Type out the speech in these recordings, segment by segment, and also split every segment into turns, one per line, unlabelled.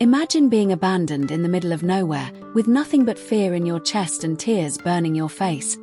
Imagine being abandoned in the middle of nowhere, with nothing but fear in your chest and tears burning your face.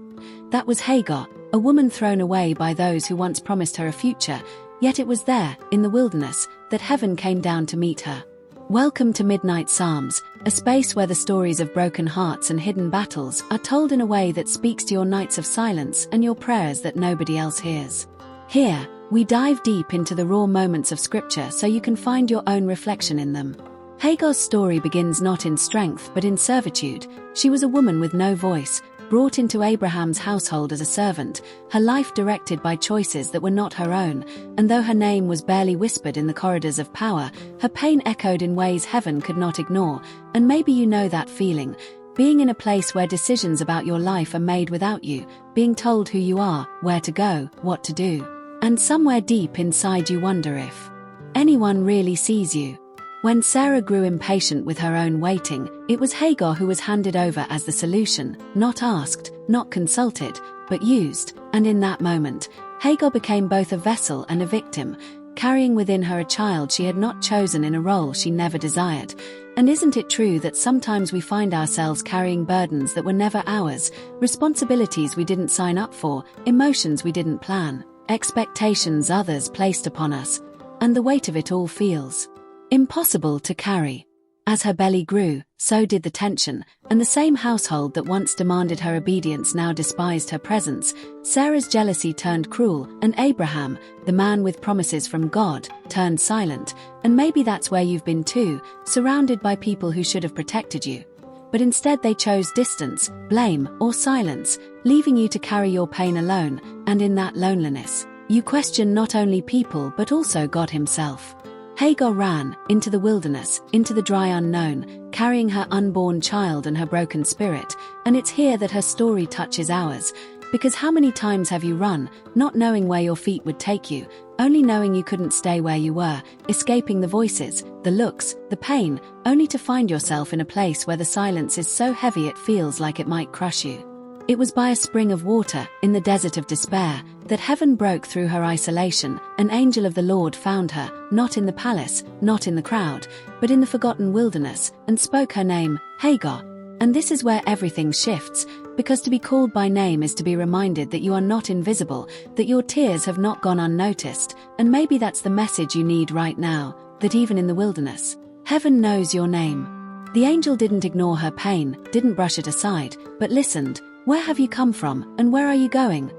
That was Hagar, a woman thrown away by those who once promised her a future, yet it was there, in the wilderness, that heaven came down to meet her. Welcome to Midnight Psalms, a space where the stories of broken hearts and hidden battles are told in a way that speaks to your nights of silence and your prayers that nobody else hears. Here, we dive deep into the raw moments of Scripture so you can find your own reflection in them. Hagar's story begins not in strength but in servitude. She was a woman with no voice, brought into Abraham's household as a servant, her life directed by choices that were not her own, and though her name was barely whispered in the corridors of power, her pain echoed in ways heaven could not ignore. And maybe you know that feeling, being in a place where decisions about your life are made without you, being told who you are, where to go, what to do. And somewhere deep inside you wonder if anyone really sees you. When Sarah grew impatient with her own waiting, it was Hagar who was handed over as the solution, not asked, not consulted, but used. And in that moment, Hagar became both a vessel and a victim, carrying within her a child she had not chosen in a role she never desired. And isn't it true that sometimes we find ourselves carrying burdens that were never ours, responsibilities we didn't sign up for, emotions we didn't plan, expectations others placed upon us, and the weight of it all feels impossible to carry. As her belly grew, so did the tension, and the same household that once demanded her obedience now despised her presence. Sarah's jealousy turned cruel, and Abraham, the man with promises from God, turned silent. And maybe that's where you've been too, surrounded by people who should have protected you. But instead they chose distance, blame, or silence, leaving you to carry your pain alone. And in that loneliness, you question not only people but also God himself. Hagar ran into the wilderness, into the dry unknown, carrying her unborn child and her broken spirit, and it's here that her story touches ours. Because how many times have you run, not knowing where your feet would take you, only knowing you couldn't stay where you were, escaping the voices, the looks, the pain, only to find yourself in a place where the silence is so heavy it feels like it might crush you. It was by a spring of water, in the desert of despair, that heaven broke through her isolation. An angel of the Lord found her, not in the palace, not in the crowd, but in the forgotten wilderness, and spoke her name, Hagar. And this is where everything shifts, because to be called by name is to be reminded that you are not invisible, that your tears have not gone unnoticed. And maybe that's the message you need right now, that even in the wilderness, heaven knows your name. The angel didn't ignore her pain, didn't brush it aside, but listened. Where have you come from, and where are you going?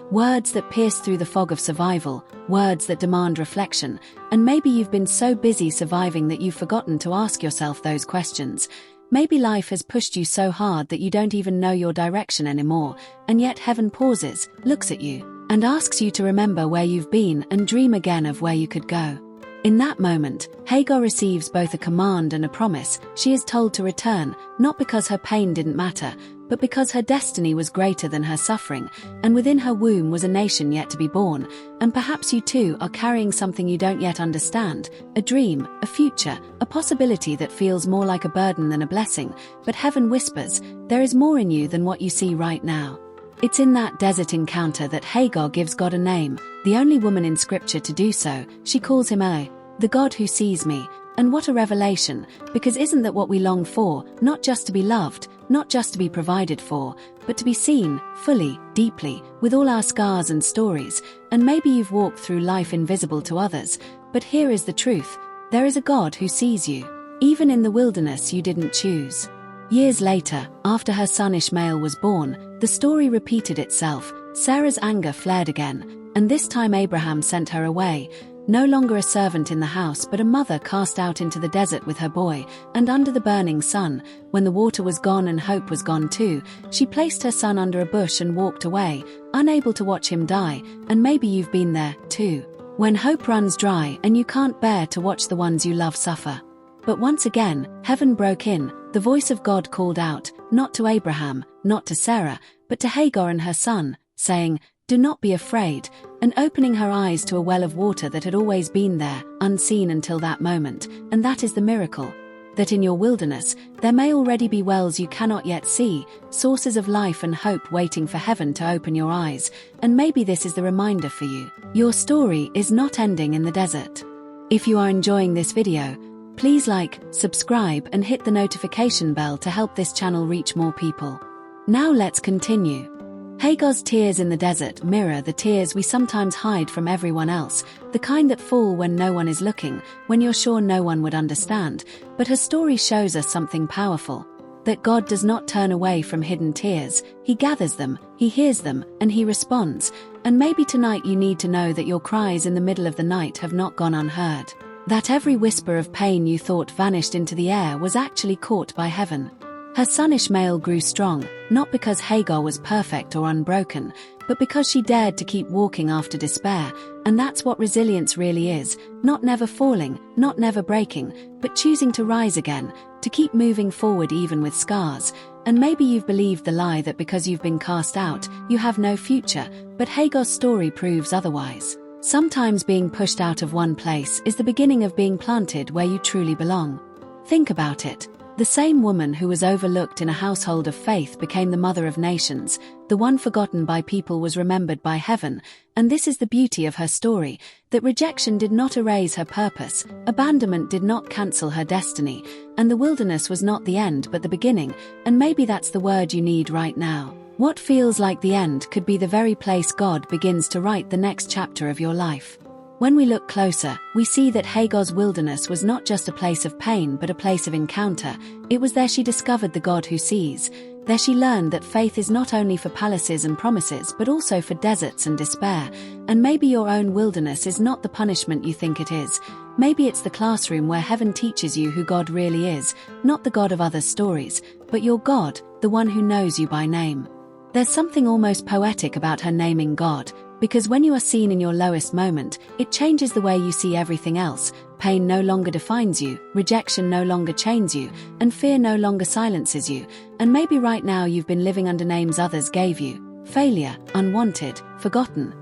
Words that pierce through the fog of survival, words that demand reflection, and maybe you've been so busy surviving that you've forgotten to ask yourself those questions. Maybe life has pushed you so hard that you don't even know your direction anymore, and yet heaven pauses, looks at you, and asks you to remember where you've been and dream again of where you could go. In that moment, Hagar receives both a command and a promise. She is told to return, not because her pain didn't matter, but because her destiny was greater than her suffering, and within her womb was a nation yet to be born. And perhaps you too are carrying something you don't yet understand, a dream, a future, a possibility that feels more like a burden than a blessing, but heaven whispers, there is more in you than what you see right now. It's in that desert encounter that Hagar gives God a name, the only woman in Scripture to do so. She calls him the God who sees me. And what a revelation, because isn't that what we long for, not just to be loved, not just to be provided for, but to be seen, fully, deeply, with all our scars and stories. And maybe you've walked through life invisible to others, but here is the truth, there is a God who sees you, even in the wilderness you didn't choose. Years later, after her son Ishmael was born, the story repeated itself. Sarah's anger flared again, and this time Abraham sent her away. No longer a servant in the house but a mother cast out into the desert with her boy, and under the burning sun, when the water was gone and hope was gone too, she placed her son under a bush and walked away, unable to watch him die. And maybe you've been there, too, when hope runs dry and you can't bear to watch the ones you love suffer. But once again, heaven broke in, the voice of God called out, not to Abraham, not to Sarah, but to Hagar and her son, saying, do not be afraid, and opening her eyes to a well of water that had always been there, unseen until that moment. And that is the miracle, that in your wilderness, there may already be wells you cannot yet see, sources of life and hope waiting for heaven to open your eyes. And maybe this is the reminder for you. Your story is not ending in the desert. If you are enjoying this video, Please like, subscribe, and hit the notification bell to help this channel reach more people. Now let's continue. Hagar's tears in the desert mirror the tears we sometimes hide from everyone else, the kind that fall when no one is looking, when you're sure no one would understand. But her story shows us something powerful. That God does not turn away from hidden tears. He gathers them, He hears them, and He responds. And maybe tonight you need to know that your cries in the middle of the night have not gone unheard. That every whisper of pain you thought vanished into the air was actually caught by heaven. Her son Ishmael grew strong, not because Hagar was perfect or unbroken, but because she dared to keep walking after despair. And that's what resilience really is, not never falling, not never breaking, but choosing to rise again, to keep moving forward even with scars. And maybe you've believed the lie that because you've been cast out, you have no future, but Hagar's story proves otherwise. Sometimes being pushed out of one place is the beginning of being planted where you truly belong. Think about it. The same woman who was overlooked in a household of faith became the mother of nations. The one forgotten by people was remembered by heaven. And this is the beauty of her story, that rejection did not erase her purpose, abandonment did not cancel her destiny, and the wilderness was not the end but the beginning. And maybe that's the word you need right now. What feels like the end could be the very place God begins to write the next chapter of your life. When we look closer, we see that Hagar's wilderness was not just a place of pain but a place of encounter. It was there she discovered the God who sees. There she learned that faith is not only for palaces and promises but also for deserts and despair. And maybe your own wilderness is not the punishment you think it is. Maybe it's the classroom where heaven teaches you who God really is, not the God of others' stories, but your God, the one who knows you by name. There's something almost poetic about her naming God. Because when you are seen in your lowest moment, it changes the way you see everything else. Pain no longer defines you, rejection no longer chains you, and fear no longer silences you. And maybe right now you've been living under names others gave you: failure, unwanted, forgotten.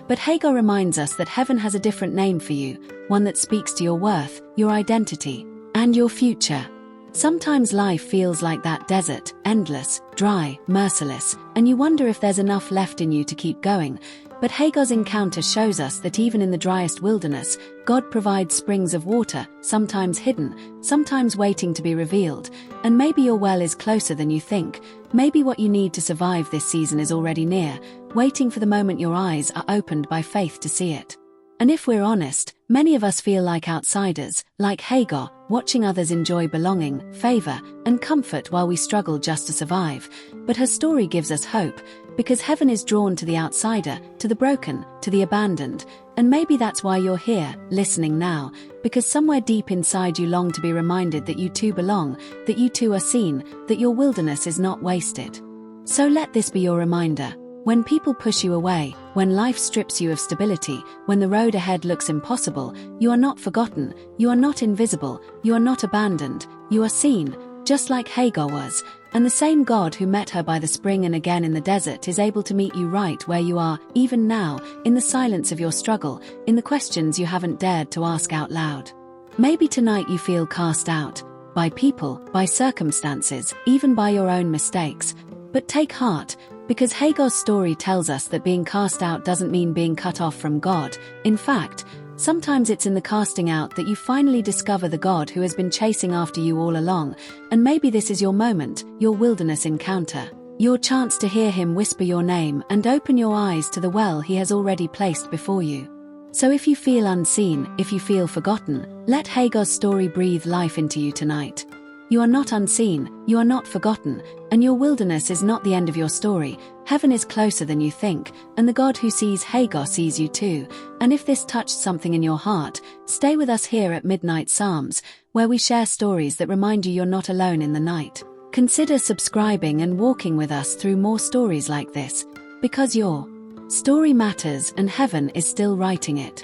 But Hagar reminds us that heaven has a different name for you, one that speaks to your worth, your identity, and your future. Sometimes life feels like that desert, endless, dry, merciless, and you wonder if there's enough left in you to keep going. But Hagar's encounter shows us that even in the driest wilderness, God provides springs of water, sometimes hidden, sometimes waiting to be revealed. And maybe your well is closer than you think. Maybe what you need to survive this season is already near, waiting for the moment your eyes are opened by faith to see it. And if we're honest, many of us feel like outsiders, like Hagar, watching others enjoy belonging, favor, and comfort while we struggle just to survive. But her story gives us hope, because heaven is drawn to the outsider, to the broken, to the abandoned. And maybe that's why you're here, listening now, because somewhere deep inside you long to be reminded that you too belong, that you too are seen, that your wilderness is not wasted. So let this be your reminder. When people push you away, when life strips you of stability, when the road ahead looks impossible, you are not forgotten, you are not invisible, you are not abandoned, you are seen, just like Hagar was. And the same God who met her by the spring and again in the desert is able to meet you right where you are, even now, in the silence of your struggle, in the questions you haven't dared to ask out loud. Maybe tonight you feel cast out, by people, by circumstances, even by your own mistakes. But take heart, because Hagar's story tells us that being cast out doesn't mean being cut off from God. In fact, sometimes it's in the casting out that you finally discover the God who has been chasing after you all along. And maybe this is your moment, your wilderness encounter, your chance to hear Him whisper your name and open your eyes to the well He has already placed before you. So if you feel unseen, if you feel forgotten, let Hagar's story breathe life into you tonight. You are not unseen, you are not forgotten, and your wilderness is not the end of your story. Heaven is closer than you think, and the God who sees Hagar sees you too. And if this touched something in your heart, stay with us here at Midnight Psalms, where we share stories that remind you you're not alone in the night. Consider subscribing and walking with us through more stories like this, because your story matters and heaven is still writing it.